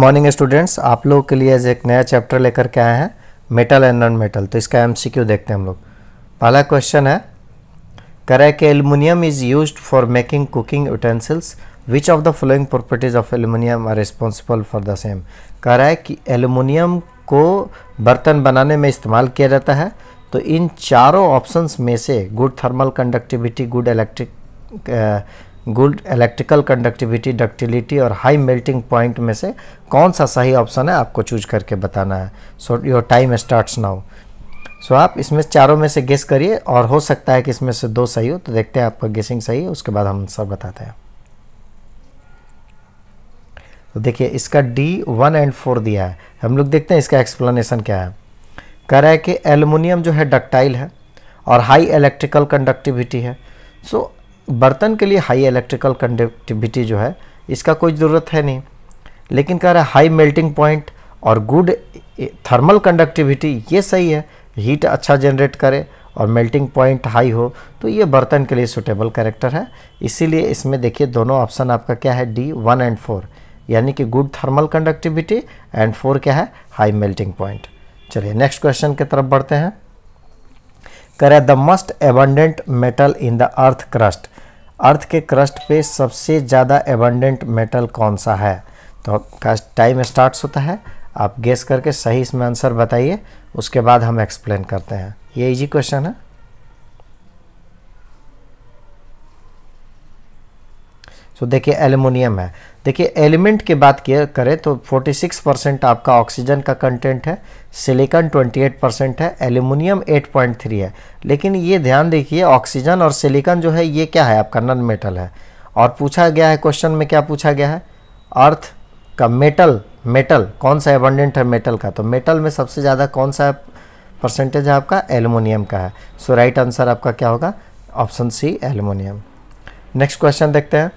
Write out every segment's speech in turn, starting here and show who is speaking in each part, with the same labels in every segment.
Speaker 1: Morning students, आप लोगों के लिए आज एक नया चैप्टर लेकर के आए हैं, मेटल एंड नॉन मेटल। तो इसका एमसीक्यू देखते हैं हम लोग। पहला क्वेश्चन है, कह रहा है कि aluminium is used for making cooking utensils, which of the following properties of aluminium are responsible for the same. कह रहा है कि एल्युमिनियम को बर्तन बनाने में इस्तेमाल किया जाता है, तो इन चारों ऑप्शंस में से good thermal conductivity, good electrical conductivity, ductility और हाई मेल्टिंग पॉइंट में से कौन सा सही ऑप्शन है, आपको चूज करके बताना है। So your time starts now. So आप इसमें चारों में से गेस करिए और हो सकता है कि इसमें से दो सही हो, तो देखते हैं आपका गेसिंग सही है, उसके बाद हम सब बताते हैं। तो देखिए इसका डी 1 और 4 दिया है, हम लोग देखते हैं इसका एक्सप्लेनेशन क्या है। कह रहा है कि एल्युमिनियम जो है डक्टाइल है और हाई इलेक्ट्रिकल कंडक्टिविटी है। सो बर्तन के लिए हाई इलेक्ट्रिकल कंडक्टिविटी जो है इसका कोई ज़रूरत है नहीं, लेकिन कह रहा है हाई मेल्टिंग पॉइंट और गुड थर्मल कंडक्टिविटी, ये सही है, हीट अच्छा जनरेट करे और मेल्टिंग पॉइंट हाई हो, तो ये बर्तन के लिए सूटेबल कैरेक्टर है। इसीलिए इसमें देखिए दोनों ऑप्शन आपका क्या है, डी 1 और 4, यानी कि गुड थर्मल कंडक्टिविटी एंड 4 क्या है, हाई मेल्टिंग पॉइंट। चलिए नेक्स्ट क्वेश्चन की तरफ बढ़ते हैं। कह रहा है the most abundant metal in the earth crust, earth के क्रस्ट पे सबसे ज़्यादा एबंडेंट मेटल कौन सा है। तो आपका टाइम स्टार्ट्स होता है, आप गेस करके सही इसमें आंसर बताइए, उसके बाद हम एक्सप्लेन करते हैं। ये इजी क्वेश्चन है। तो देखिए एल्युमिनियम है। देखिए एलिमेंट की बात करें तो 46% आपका ऑक्सीजन का कंटेंट है, सिलिकॉन 28% है, एल्युमिनियम 8.3 है। लेकिन ये ध्यान देखिए ऑक्सीजन और सिलिकॉन जो है ये क्या है, आपका नॉन मेटल है। और पूछा गया है क्वेश्चन में, क्या पूछा गया है, अर्थ का मेटल कौन सा एबंडेंट है मेटल का। तो मेटल में सबसे ज़्यादा कौन सा परसेंटेज है आपका, एल्युमिनियम का है। सो राइट आंसर आपका क्या होगा, option C aluminium. Next question देखते हैं।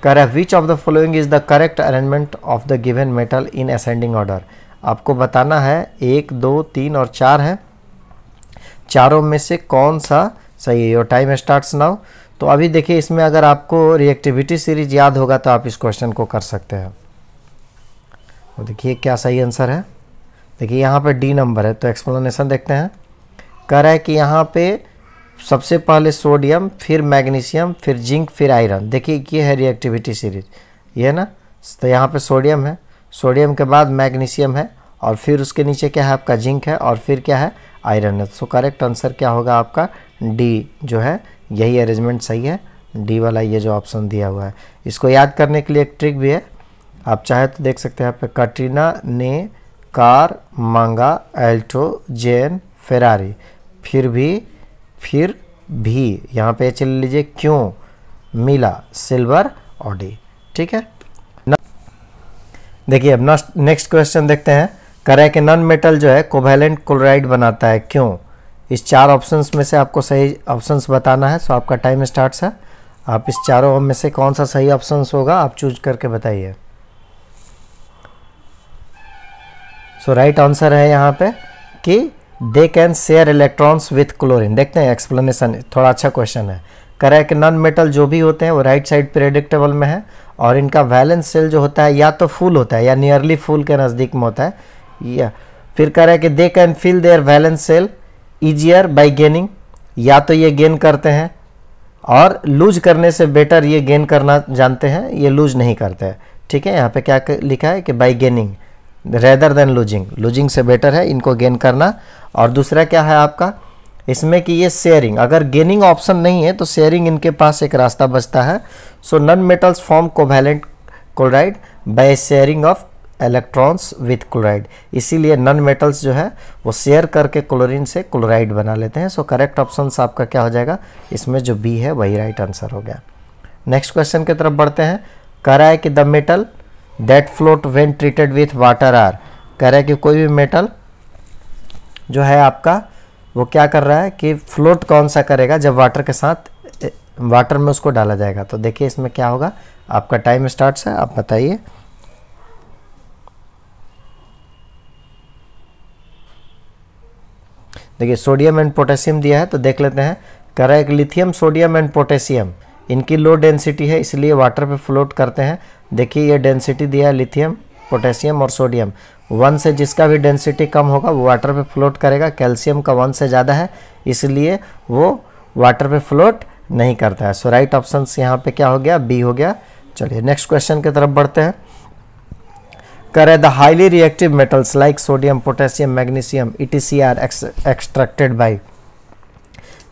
Speaker 1: कह रहा है which of the following is the correct arrangement of the given metal in ascending order. आपको बताना है 1, 2, 3 और 4 है, चारों में से कौन सा सही है। Your time starts now. तो अभी देखिए इसमें अगर आपको रिएक्टिविटी सीरीज याद होगा तो आप इस क्वेश्चन को कर सकते हैं। तो देखिए क्या सही आंसर है। देखिए यहाँ पे डी नंबर है, तो एक्सप्लेनेशन देखते हैं। कह रहा है कि यहाँ पे सबसे पहले सोडियम, फिर मैग्नीशियम, फिर जिंक, फिर आयरन। देखिए ये है रिएक्टिविटी सीरीज, ये है ना। तो यहाँ पे सोडियम है, सोडियम के बाद मैग्नीशियम है और फिर उसके नीचे क्या है आपका जिंक है और फिर क्या है आयरन है। सो करेक्ट आंसर क्या होगा आपका, डी जो है, यही अरेंजमेंट सही है, डी वाला ये जो ऑप्शन दिया हुआ है। इसको याद करने के लिए एक ट्रिक भी है, आप चाहे तो देख सकते हैं। यहाँ पे कटरीना ने कार मांगा, एल्टो, जेन, फेरारी, फिर भी यहाँ पे चल लीजिए, क्यों मिला सिल्वर, ऑडी। ठीक है। देखिए अब नेक्स्ट क्वेश्चन देखते हैं। कह रहा है कि नॉन मेटल जो है कोवैलेंट क्लोराइड बनाता है, क्यों। इस 4 ऑप्शंस में से आपको सही ऑप्शंस बताना है। सो आपका टाइम स्टार्ट्स है, आप इस चारों में से कौन सा सही ऑप्शंस होगा आप चूज करके बताइए। सो राइट आंसर है यहाँ पे कि they can share electrons with chlorine. देखते हैं एक्सप्लेनेशन, थोड़ा अच्छा क्वेश्चन है। कह रहा है कि नॉन मेटल जो भी होते हैं वो राइट साइड प्रेडिक्टेबल में है और इनका वैलेंस सेल जो होता है या तो फुल होता है या नियरली फुल के नज़दीक में होता है, या फिर कह रहा है कि they can fill their valence shell easier by gaining, या तो ये गेन करते हैं और लूज करने से बेटर ये गेन करना जानते हैं, ये लूज नहीं करते हैं। ठीक है, यहाँ पे क्या लिखा है कि bye gaining rather than losing, losing से बेटर है इनको गेन करना। और दूसरा क्या है आपका इसमें कि ये शेयरिंग, अगर गेनिंग ऑप्शन नहीं है तो शेयरिंग इनके पास एक रास्ता बचता है। So non metals form covalent chloride by sharing of electrons with chloride, इसीलिए नॉन मेटल्स जो है वो शेयर करके क्लोरीन से क्लोराइड बना लेते हैं। सो करेक्ट ऑप्शन आपका क्या हो जाएगा, इसमें जो बी है वही राइट आंसर हो गया। नेक्स्ट क्वेश्चन की तरफ बढ़ते हैं। कह रहा है कि the metal that float when treated with water are. कह रहा है कि कोई भी मेटल जो है आपका वो क्या कर रहा है कि फ्लोट कौन सा करेगा जब वाटर के साथ, वाटर में उसको डाला जाएगा। तो देखिए इसमें क्या होगा, आपका टाइम स्टार्ट्स है, आप बताइए। देखिए सोडियम एंड पोटेशियम दिया है, तो देख लेते हैं। कह रहा है कि लिथियम, सोडियम एंड पोटेशियम इनकी लो डेंसिटी है, इसलिए वाटर पे फ्लोट करते हैं। देखिए ये डेंसिटी दिया है लिथियम पोटेशियम और सोडियम, 1 से जिसका भी डेंसिटी कम होगा वो वाटर पे फ्लोट करेगा। कैल्शियम का 1 से ज़्यादा है इसलिए वो वाटर पे फ्लोट नहीं करता है। सो राइट ऑप्शन यहाँ पे क्या हो गया, बी हो गया। चलिए नेक्स्ट क्वेश्चन की तरफ बढ़ते हैं। करे the highly reactive metals like sodium, potassium, magnesium ETC are extracted by,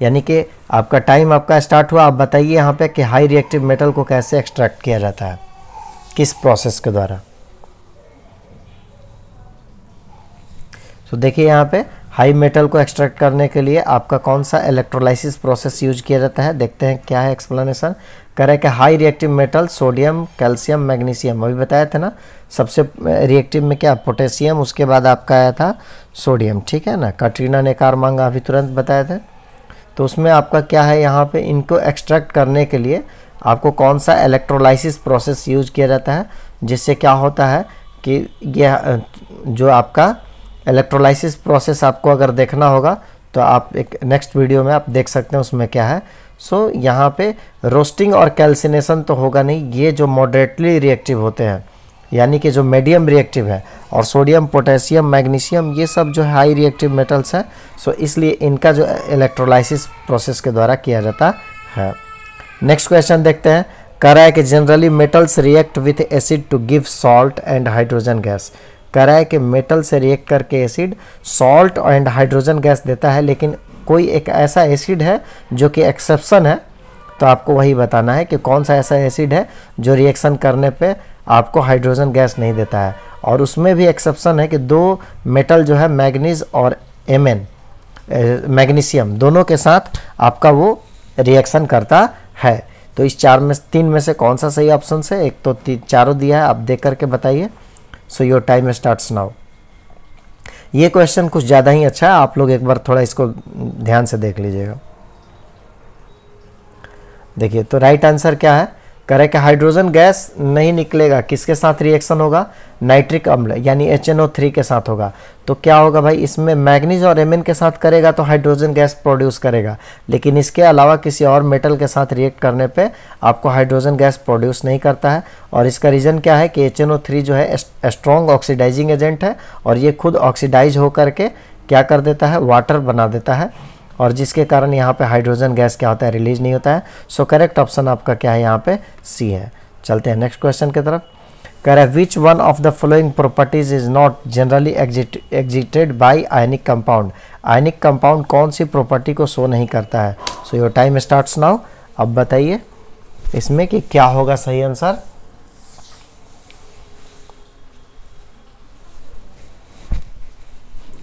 Speaker 1: यानी कि आपका टाइम आपका स्टार्ट हुआ। आप बताइए यहाँ पे कि हाई रिएक्टिव मेटल को कैसे एक्सट्रैक्ट किया जाता है, किस प्रोसेस के द्वारा। तो देखिए यहाँ पे हाई मेटल को एक्सट्रैक्ट करने के लिए आपका कौन सा इलेक्ट्रोलाइसिस प्रोसेस यूज किया जाता है, देखते हैं क्या है एक्सप्लेनेशन। करें कि high reactive metal sodium, calcium, magnesium, अभी बताया था ना। सबसे रिएक्टिव में क्या, पोटेशियम, उसके बाद आपका आया था सोडियम, ठीक है ना। कटरीना ने कार मांगा अभी तुरंत बताया था। तो उसमें आपका क्या है, यहाँ पे इनको एक्सट्रैक्ट करने के लिए आपको कौन सा इलेक्ट्रोलाइसिस प्रोसेस यूज किया जाता है, जिससे क्या होता है कि यह जो आपका इलेक्ट्रोलाइसिस प्रोसेस आपको अगर देखना होगा तो आप एक नेक्स्ट वीडियो में आप देख सकते हैं उसमें क्या है। सो यहाँ पे रोस्टिंग और कैल्सिनेशन तो होगा नहीं, ये जो मॉडरेटली रिएक्टिव होते हैं यानी कि जो मीडियम रिएक्टिव है, और सोडियम, पोटेशियम, मैग्नीशियम ये सब जो है हाई रिएक्टिव मेटल्स हैं। सो इसलिए इनका जो इलेक्ट्रोलाइसिस प्रोसेस के द्वारा किया जाता है। नेक्स्ट क्वेश्चन देखते हैं। कह रहा है कि generally metals react with acid to give salt and hydrogen gas. कह रहा है कि मेटल से रिएक्ट करके acid salt and hydrogen gas देता है, लेकिन कोई एक ऐसा एसिड है जो कि एक्सेप्शन है। तो आपको वही बताना है कि कौन सा ऐसा एसिड है जो रिएक्शन करने पे आपको हाइड्रोजन गैस नहीं देता है। और उसमें भी एक्सेप्शन है कि 2 मेटल जो है मैग्नीज और मैग्नीशियम दोनों के साथ आपका वो रिएक्शन करता है। तो इस 3 में से कौन सा सही ऑप्शन है, एक तो चारों दिया है, आप देख करके बताइए। सो योर टाइम स्टार्ट्स नाउ। ये क्वेश्चन कुछ ज़्यादा ही अच्छा है, आप लोग एक बार थोड़ा इसको ध्यान से देख लीजिएगा। देखिए तो राइट आंसर क्या है, करें कि हाइड्रोजन गैस नहीं निकलेगा, किसके साथ रिएक्शन होगा, नाइट्रिक अम्ल यानी HNO3 के साथ होगा। तो क्या होगा भाई, इसमें मैग्नीज और एमएन के साथ करेगा तो हाइड्रोजन गैस प्रोड्यूस करेगा, लेकिन इसके अलावा किसी और मेटल के साथ रिएक्ट करने पे आपको हाइड्रोजन गैस प्रोड्यूस नहीं करता है। और इसका रीज़न क्या है कि HNO3 जो है स्ट्रॉन्ग ऑक्सीडाइजिंग एजेंट है, और ये खुद ऑक्सीडाइज होकर के क्या कर देता है, वाटर बना देता है, और जिसके कारण यहाँ पे हाइड्रोजन गैस क्या होता है, रिलीज नहीं होता है। सो करेक्ट ऑप्शन आपका क्या है यहाँ पे, सी है। चलते हैं नेक्स्ट क्वेश्चन की तरफ। कह रहा है which one of the following properties is not generally exhibited by ionic compound. Ionic compound कौन सी प्रॉपर्टी को शो नहीं करता है। So your time starts now. अब बताइए इसमें कि क्या होगा सही आंसर।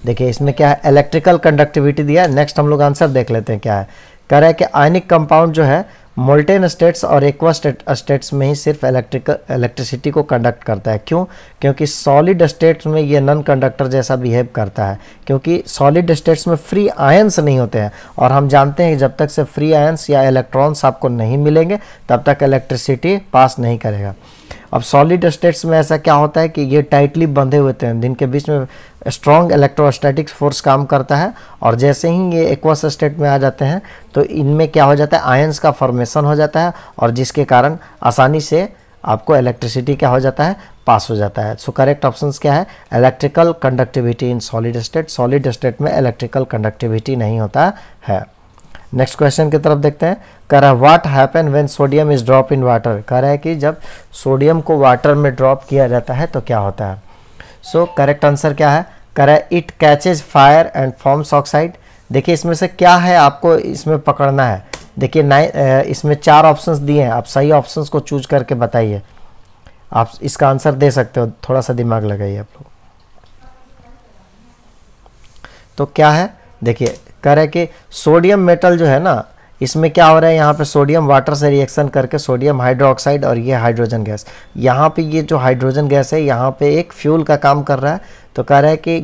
Speaker 1: देखिए इसमें क्या है, इलेक्ट्रिकल कंडक्टिविटी दिया है। नेक्स्ट हम लोग आंसर देख लेते हैं क्या है। कह रहा है कि आयनिक कंपाउंड जो है मोल्टेन स्टेट्स और एक्वा स्टेट्स में ही सिर्फ इलेक्ट्रिसिटी को कंडक्ट करता है। क्यों? क्योंकि सॉलिड स्टेट्स में ये नॉन कंडक्टर जैसा बिहेव करता है, क्योंकि सॉलिड स्टेट्स में फ्री आयंस नहीं होते हैं, और हम जानते हैं कि जब तक से फ्री आयंस या इलेक्ट्रॉन्स आपको नहीं मिलेंगे तब तक इलेक्ट्रिसिटी पास नहीं करेगा। अब सॉलिड स्टेट्स में ऐसा क्या होता है कि ये टाइटली बंधे हुए हैं, जिनके बीच में स्ट्रॉन्ग इलेक्ट्रोस्टैटिक फोर्स काम करता है, और जैसे ही ये एक्वस स्टेट में आ जाते हैं तो इनमें क्या हो जाता है, आयंस का फॉर्मेशन हो जाता है, और जिसके कारण आसानी से आपको इलेक्ट्रिसिटी क्या हो जाता है, पास हो जाता है। सो करेक्ट ऑप्शंस क्या है, electrical conductivity in solid state. Solid state में इलेक्ट्रिकल कंडक्टिविटी नहीं होता है। नेक्स्ट क्वेश्चन की तरफ देखते हैं। कह रहा है what happen when sodium is drop in water. कह रहा है कि जब सोडियम को वाटर में ड्रॉप किया जाता है तो क्या होता है। सो करेक्ट आंसर क्या है, कह रहा है it catches fire and forms oxide. देखिए इसमें से क्या है आपको इसमें पकड़ना है। देखिए इसमें 4 ऑप्शंस दिए हैं, आप सही ऑप्शंस को चूज करके बताइए। आप इसका आंसर दे सकते हो, थोड़ा सा दिमाग लगाइए आप लोग। तो क्या है, देखिए कह रहा है कि सोडियम मेटल जो है ना, इसमें क्या हो रहा है, यहाँ पे सोडियम वाटर से रिएक्शन करके सोडियम हाइड्रोक्साइड और ये हाइड्रोजन गैस, यहाँ पे ये जो हाइड्रोजन गैस है यहाँ पे एक फ्यूल का काम कर रहा है। तो कह रहा है कि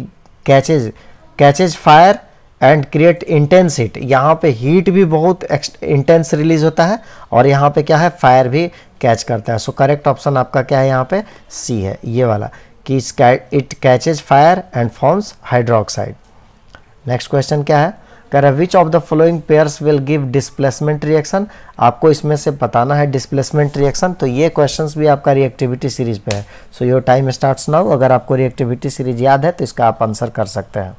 Speaker 1: catches fire and create intense heat. यहाँ पे हीट भी बहुत इंटेंस रिलीज होता है, और यहाँ पे क्या है, फायर भी कैच करता है। सो करेक्ट ऑप्शन आपका क्या है यहाँ पे, सी है, ये वाला कि it catches fire and forms hydroxide. Next question क्या है, कह रहा है which of the following pairs will give displacement reaction, आपको इसमें से बताना है डिस्प्लेसमेंट रिएक्शन। तो ये क्वेश्चंस भी आपका रिएक्टिविटी सीरीज पे है। So your time starts now. अगर आपको रिएक्टिविटी सीरीज याद है तो इसका आप आंसर कर सकते हैं।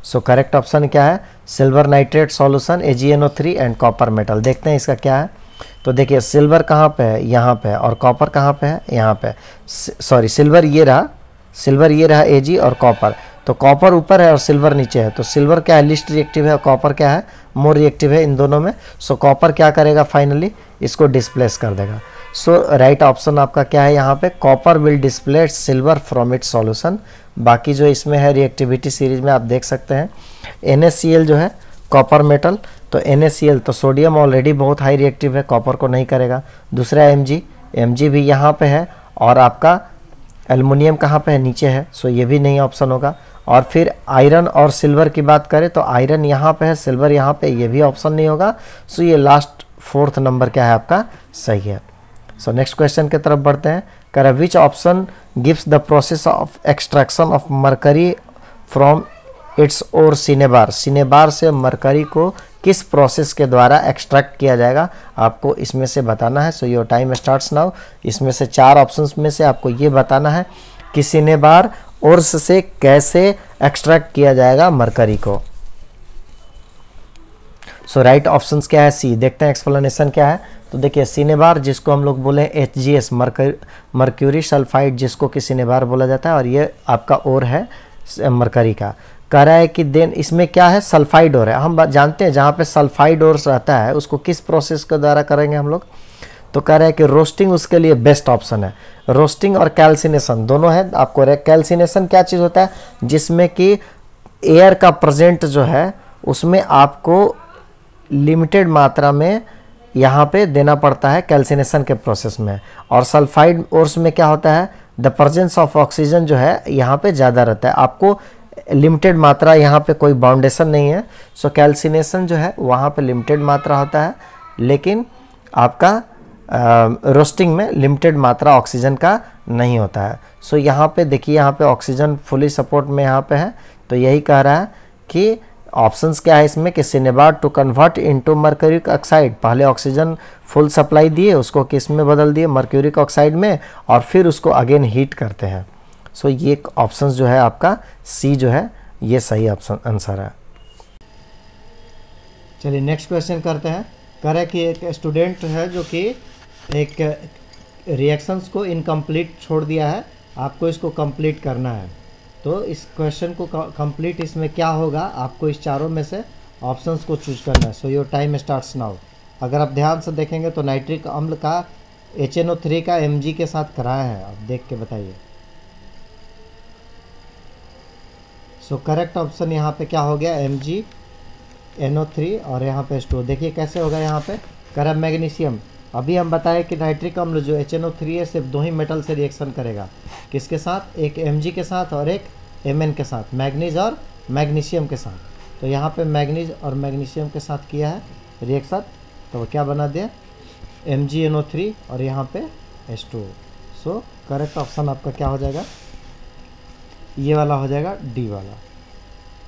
Speaker 1: सो करेक्ट ऑप्शन क्या है, silver nitrate solution AgNO3 and copper metal. देखते हैं इसका क्या है। तो देखिए सिल्वर कहाँ पे है, यहाँ पे है, और कॉपर कहाँ पे है, यहाँ पे। सॉरी सिल्वर ये रहा Ag और कॉपर। तो कॉपर ऊपर है और सिल्वर नीचे है। तो सिल्वर क्या है, लिस्ट रिएक्टिव है, और कॉपर क्या है, मोर रिएक्टिव है इन दोनों में। सो कॉपर क्या करेगा, फाइनली इसको डिस्प्लेस कर देगा। सो राइट ऑप्शन आपका क्या है यहाँ पे, copper will displace silver from its solution. बाकी जो इसमें है रिएक्टिविटी सीरीज में आप देख सकते हैं NaCl जो है कॉपर मेटल, तो NaCl तो सोडियम ऑलरेडी बहुत हाई रिएक्टिव है, कॉपर को नहीं करेगा। दूसरा Mg भी यहाँ पे है, और आपका एल्युमिनियम कहाँ पे है, नीचे है। सो ये भी नहीं ऑप्शन होगा। और फिर आयरन और सिल्वर की बात करें तो आयरन यहाँ पे है, सिल्वर यहाँ पे, ये भी ऑप्शन नहीं होगा। सो ये लास्ट 4th नंबर क्या है आपका, सही है। सो नेक्स्ट क्वेश्चन की तरफ बढ़ते हैं। कह रहा है which option gives the process of extraction of mercury from its और सिनेबार। सिनेबार से मरकरी को किस प्रोसेस के द्वारा एक्सट्रैक्ट किया जाएगा, आपको इसमें से बताना है। So your time starts now. इसमें से 4 ऑप्शंस में से आपको ये बताना है कि सिनेबार ओर्स से कैसे एक्सट्रैक्ट किया जाएगा मरकरी को। सो राइट ऑप्शंस क्या है, सी। देखते हैं एक्सप्लेनेशन क्या है। तो देखिए सिनेबार जिसको हम लोग बोले HGS मर्क्यूरी सल्फाइड, जिसको कि सिनेबार बोला जाता है, और ये आपका ओर है मरकरी का। कह रहा है कि देन इसमें क्या है, सल्फाइड ओर है। हम जानते हैं जहाँ पे सल्फाइड ओर रहता है उसको किस प्रोसेस के द्वारा करेंगे हम लोग। तो कह रहा है कि रोस्टिंग उसके लिए बेस्ट ऑप्शन है। रोस्टिंग और कैल्सिनेशन दोनों है। आपको कैल्सिनेशन क्या चीज़ होता है, जिसमें कि एयर का प्रेजेंट जो है उसमें आपको लिमिटेड मात्रा में यहाँ पे देना पड़ता है कैल्सिनेशन के प्रोसेस में। और सल्फाइड ओर्स में क्या होता है, द प्रेजेंस ऑफ ऑक्सीजन जो है यहाँ पे ज़्यादा रहता है, आपको लिमिटेड मात्रा, यहाँ पे कोई बाउंडेशन नहीं है। सो कैल्सिनेशन जो है वहाँ पे लिमिटेड मात्रा होता है, लेकिन आपका रोस्टिंग में लिमिटेड मात्रा ऑक्सीजन का नहीं होता है। सो यहाँ पे देखिए, यहाँ पे ऑक्सीजन फुली सपोर्ट में यहाँ पे है। तो यही कह रहा है कि ऑप्शंस क्या है इसमें कि cinnabar to convert into mercuric oxide, पहले ऑक्सीजन फुल सप्लाई दिए, उसको किस में बदल दिए, मर्क्यूरिक ऑक्साइड में, और फिर उसको अगेन हीट करते हैं। सो ये ऑप्शंस जो है आपका सी जो है ये सही ऑप्शन आंसर है। चलिए नेक्स्ट क्वेश्चन करते हैं। कह रहा है कि एक स्टूडेंट है जो कि एक रिएक्शंस को इनकम्प्लीट छोड़ दिया है, आपको इसको कंप्लीट करना है। तो इस क्वेश्चन को कंप्लीट इसमें क्या होगा, आपको इस चारों में से ऑप्शंस को चूज करना है। So your time starts now. अगर आप ध्यान से देखेंगे तो नाइट्रिक अम्ल का HNO3 का Mg के साथ कराया है, आप देख के बताइए। सो करेक्ट ऑप्शन यहाँ पे क्या हो गया, MgNO3 और यहाँ पे H2O। देखिए कैसे होगा, यहाँ पे करब मैग्नीशियम। अभी हम बताएं कि नाइट्रिक अम्ल जो HNO3 है सिर्फ 2 ही मेटल से रिएक्शन करेगा, किसके साथ, एक Mg के साथ और एक Mn के साथ, मैग्नीज और मैग्नीशियम के साथ। तो यहाँ पे मैग्नीज और मैग्नीशियम के साथ किया है रिएक्शन, तो वो क्या बना दिया, MgNO3 और यहाँ पे H2O। सो करेक्ट ऑप्शन आपका क्या हो जाएगा, ये वाला हो जाएगा, डी वाला।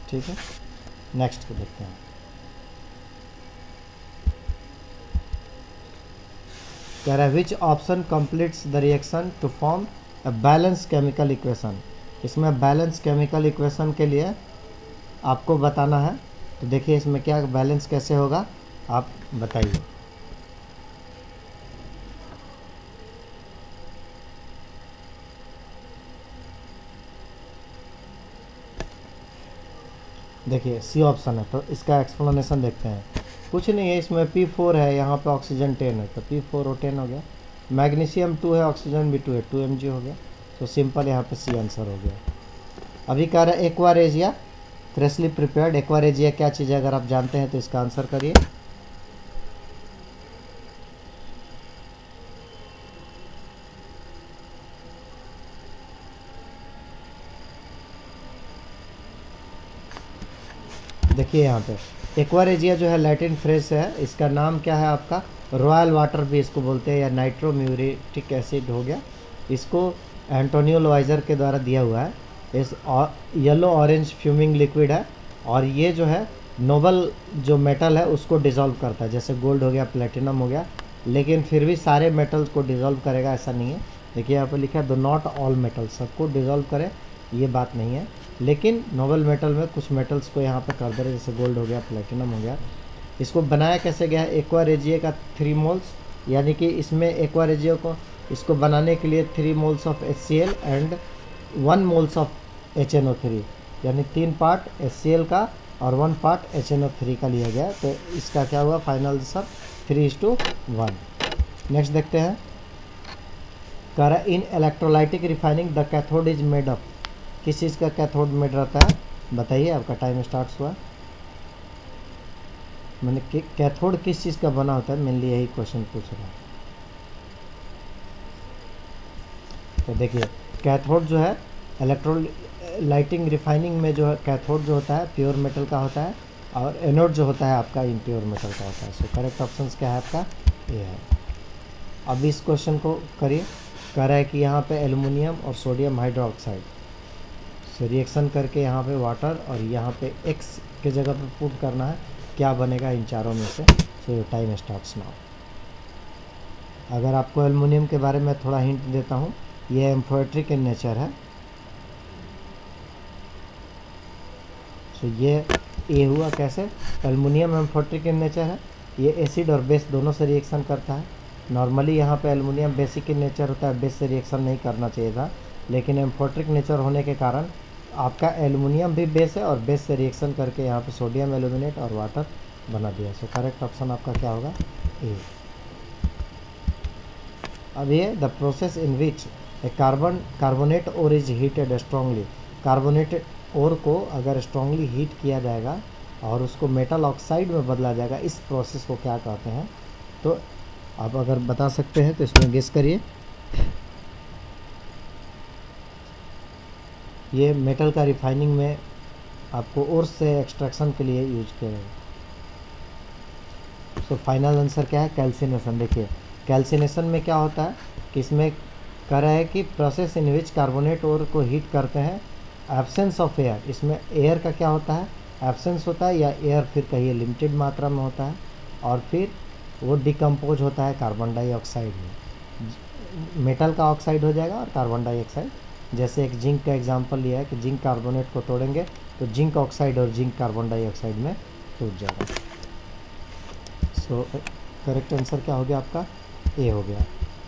Speaker 1: ठीक है, नेक्स्ट को देखते हैं। कह रहा है which option completes the reaction to form a balance chemical equation. इसमें बैलेंस केमिकल इक्वेशन के लिए आपको बताना है। तो देखिए इसमें क्या बैलेंस कैसे होगा, आप बताइए। देखिए सी ऑप्शन है, तो इसका एक्सप्लेनेशन देखते हैं। कुछ नहीं है, इसमें P4 है, यहाँ पे ऑक्सीजन 10 है, तो P4 और 10 हो गया। मैग्नीशियम 2 है, ऑक्सीजन भी 2 है, 2 Mg हो गया। तो सिंपल यहाँ पे सी आंसर हो गया। अभी कह रहा है एक्वारेजिया फ्रेशली प्रिपेयर्ड। एक्वारेजिया क्या चीज़ है, अगर आप जानते हैं तो इसका आंसर करिए। देखिए यहाँ पे एक्वारेजिया जो है लैटिन फ्रेज है, इसका नाम क्या है आपका, रॉयल वाटर भी इसको बोलते हैं, या नाइट्रोम्यूरेटिक एसिड हो गया। इसको एंटोनियो लोवाइजर के द्वारा दिया हुआ है। इस येलो ऑरेंज फ्यूमिंग लिक्विड है और ये जो है नोबल जो मेटल है उसको डिज़ोल्व करता है, जैसे गोल्ड हो गया, प्लेटिनम हो गया, लेकिन फिर भी सारे मेटल्स को डिज़ोल्व करेगा ऐसा नहीं है। देखिए यहाँ पर लिखा है द नॉट ऑल मेटल्स, सबको डिज़ोल्व करे ये बात नहीं है, लेकिन नोबल मेटल में कुछ मेटल्स को यहाँ पे कर दे रहे, जैसे गोल्ड हो गया, प्लेटिनम हो गया। इसको बनाया कैसे गया है? एक्वा रेजियो का 3 मोल्स, यानी कि इसमें एक्वा रेजियो को इसको बनाने के लिए 3 moles of HCl and 1 moles of HNO3, यानी 3 पार्ट HCl का और 1 पार्ट HNO3 का लिया गया। तो इसका क्या हुआ फाइनल आंसर 3:1। नेक्स्ट देखते हैं। कह रहा in electrolytic refining the cathode is made up, किस चीज़ का कैथोड मेड रहता है बताइए, आपका टाइम स्टार्ट हुआ। मैंने कैथोड किस चीज़ का बना होता है, मेनली यही क्वेश्चन पूछ रहा है। तो देखिए कैथोड जो है इलेक्ट्रोलाइटिंग रिफाइनिंग में जो है कैथोड जो होता है प्योर मेटल का होता है और एनोड जो होता है आपका इम्प्योर मेटल का होता है। सो करेक्ट ऑप्शन क्या है आपका? ये है। अब इस क्वेश्चन को करिए। कह रहा है कि यहाँ पे एल्युमिनियम और सोडियम हाइड्रोक्साइड से रिएक्शन करके यहाँ पे वाटर और यहाँ पे X के जगह पे पुट करना है, क्या बनेगा इन चारों में से? सो टाइम स्टार्ट्स नाउ। अगर आपको एल्युमिनियम के बारे में थोड़ा हिंट देता हूँ, ये एम्फोटेरिक इन नेचर है। सो ये हुआ कैसे? एल्युमिनियम एम्फोटेरिक इन नेचर है, ये एसिड और बेस दोनों से रिएक्शन करता है। नॉर्मली यहाँ पे एल्युमिनियम बेसिक इन नेचर होता है, बेस से रिएक्शन नहीं करना चाहिए था, लेकिन एम्फोटेरिक नेचर होने के कारण आपका एल्युमिनियम भी बेस है और बेस से रिएक्शन करके यहाँ पे सोडियम एल्यूमिनेट और वाटर बना दिया। सो करेक्ट ऑप्शन आपका क्या होगा? ए। अब ये the process in which a carbonate ore is heated strongly, carbonated ore को अगर स्ट्रांगली हीट किया जाएगा और उसको मेटल ऑक्साइड में बदला जाएगा, इस प्रोसेस को क्या कहते हैं? तो आप अगर बता सकते हैं तो इसमें गेस करिए। ये मेटल का रिफाइनिंग में आपको ओर से एक्सट्रैक्शन के लिए यूज किया जाएगा। सो फाइनल आंसर क्या है? कैल्सिनेशन। देखिए कैल्सिनेशन में क्या होता है कि इसमें कह रहा है कि प्रोसेस इन विच कार्बोनेट ओर को हीट करते हैं, एब्सेंस ऑफ एयर, इसमें एयर का क्या होता है? एब्सेंस होता है, या एयर फिर कहिए लिमिटेड मात्रा में होता है, और फिर वो डिकम्पोज होता है कार्बन डाइऑक्साइड में, मेटल का ऑक्साइड हो जाएगा और कार्बन डाइऑक्साइड। जैसे एक जिंक का एग्जांपल लिया है कि जिंक कार्बोनेट को तोड़ेंगे तो जिंक ऑक्साइड और जिंक कार्बन डाइऑक्साइड में टूट जाएगा। सो करेक्ट आंसर क्या हो गया आपका? ए हो गया।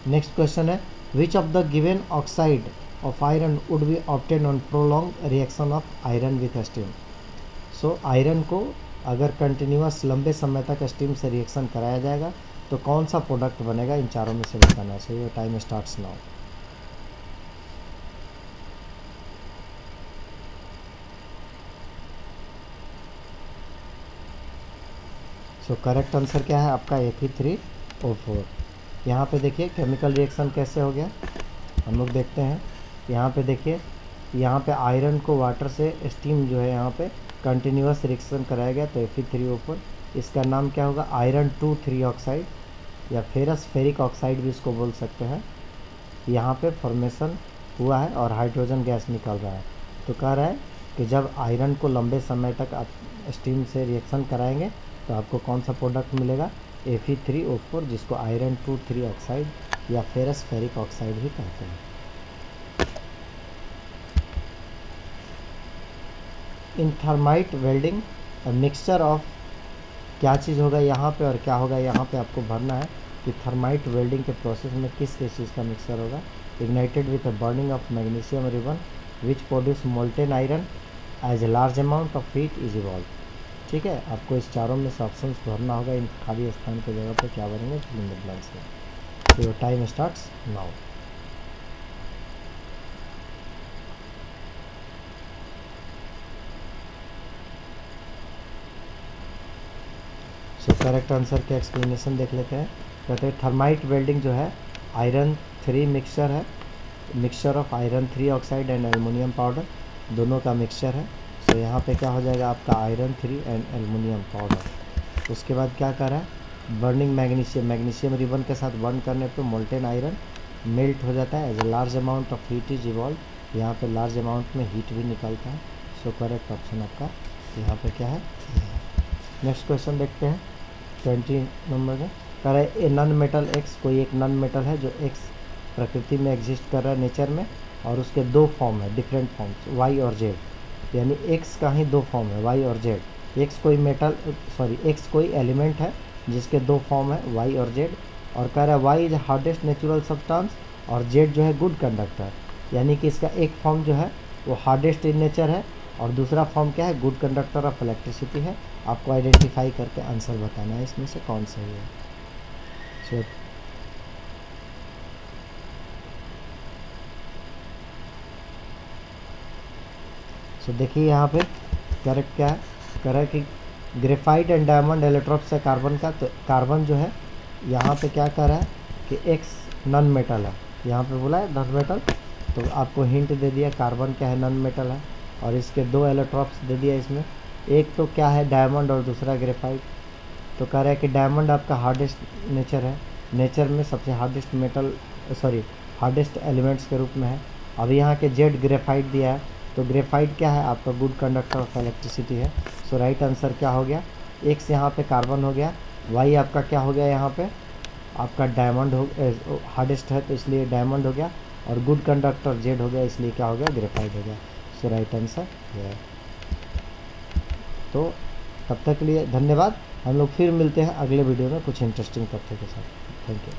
Speaker 1: नेक्स्ट क्वेश्चन है which of the given oxide of iron would be obtain on prolong reaction of iron with steam. So iron को अगर कंटिन्यूस लंबे समय तक स्टीम से रिएक्शन कराया जाएगा तो कौन सा प्रोडक्ट बनेगा, इन चारों में से बताना चाहिए। Time starts now. So correct answer क्या है आपका? Fe3O4। यहाँ पे देखिए केमिकल रिएक्शन कैसे हो गया, हम लोग देखते हैं। यहाँ पे देखिए, यहाँ पे आयरन को वाटर से स्टीम जो है यहाँ पे कंटिन्यूस रिएक्शन कराया गया तो Fe3O4। इसका नाम क्या होगा? आयरन 2,3 ऑक्साइड या फेरस फेरिक ऑक्साइड भी इसको बोल सकते हैं। यहाँ पे फॉर्मेशन हुआ है और हाइड्रोजन गैस निकल रहा है। तो कह रहा है कि जब आयरन को लंबे समय तक आप स्टीम से रिएक्शन कराएंगे तो आपको कौन सा प्रोडक्ट मिलेगा? Fe3O4, जिसको आयरन 2,3 ऑक्साइड या फेरस फेरिक ऑक्साइड भी कहते हैं। इन थर्माइट वेल्डिंग मिक्सचर ऑफ, क्या चीज़ होगा यहाँ पे और क्या होगा यहाँ पे, आपको भरना है कि थर्माइट वेल्डिंग के प्रोसेस में किस किस चीज़ का मिक्सचर होगा। Ignited with a burning of magnesium ribbon which produce molten iron as a large amount of heat is evolve. ठीक है, आपको इस चारों में से ऑप्शन भरना होगा। इन खाली स्थान की जगह पर क्या बनेंगे? फिल इन द ब्लैंक्स में। तो time starts now. So correct answer के एक्सप्लेनेशन देख लेते हैं। कहते हैं थर्माइट वेल्डिंग जो है आयरन 3 मिक्सचर है, mixture of iron 3 oxide and aluminium powder, दोनों का मिक्सचर है। तो यहाँ पे क्या हो जाएगा आपका? Iron 3 and aluminium powder. उसके बाद क्या कर रहा है? बर्निंग मैग्नीशियम, मैग्नीशियम रिबन के साथ बर्न करने पे मोल्टेन आयरन मेल्ट हो जाता है, as a large amount of heat is evolve, यहाँ पे लार्ज अमाउंट में हीट भी निकलता है। सो करेक्ट ऑप्शन आपका यहाँ पे क्या है। नेक्स्ट क्वेश्चन देखते हैं 20 नंबर में। कह रहा है ए नॉन मेटल एक्स, कोई एक नॉन मेटल है जो एक्स प्रकृति में एग्जिस्ट कर रहा है नेचर में, और उसके दो फॉर्म है, डिफरेंट फॉर्म्स, वाई और जेड। यानी एक्स का ही दो फॉर्म है, वाई और जेड। एक्स कोई एक्स कोई एलिमेंट है जिसके दो फॉर्म है, वाई और जेड। और कह रहा है Y is hardest natural substance, और जेड जो है गुड कंडक्टर। यानी कि इसका एक फॉर्म जो है वो हार्डेस्ट इन नेचर है, और दूसरा फॉर्म क्या है, गुड कंडक्टर ऑफ इलेक्ट्रिसिटी है। आपको आइडेंटिफाई करके आंसर बताना है इसमें से कौन सही है। सो देखिए यहाँ पे करेक्ट क्या है, कह रहा है कि ग्रेफाइट एंड डायमंड एलेक्ट्रोप्स है कार्बन का। तो कार्बन जो है यहाँ पे क्या कह रहा है कि एक्स नॉन मेटल है, यहाँ पे बोला है नॉन मेटल। तो आपको हिंट दे दिया कार्बन क्या है, नॉन मेटल है, और इसके दो एलेक्ट्रोप्स दे दिया इसमें, एक तो क्या है डायमंड और दूसरा ग्रेफाइट। तो कह रहा है कि डायमंड आपका हार्डेस्ट नेचर है, नेचर में सबसे हार्डेस्ट हार्डेस्ट एलिमेंट्स के रूप में है। अब यहाँ के जेड ग्रेफाइट दिया है, तो ग्रेफाइट क्या है आपका गुड कंडक्टर ऑफ इलेक्ट्रिसिटी है। सो राइट आंसर क्या हो गया, एक्स यहाँ पे कार्बन हो गया, वाई आपका क्या हो गया यहाँ पे आपका डायमंड हो हार्डेस्ट है तो इसलिए डायमंड हो गया, और गुड कंडक्टर जेड हो गया इसलिए क्या हो गया, ग्रेफाइट हो गया। सो राइट आंसर ये है। तो तब तक के लिए धन्यवाद। हम लोग फिर मिलते हैं अगले वीडियो में कुछ इंटरेस्टिंग तथ्यों के साथ। Thank you.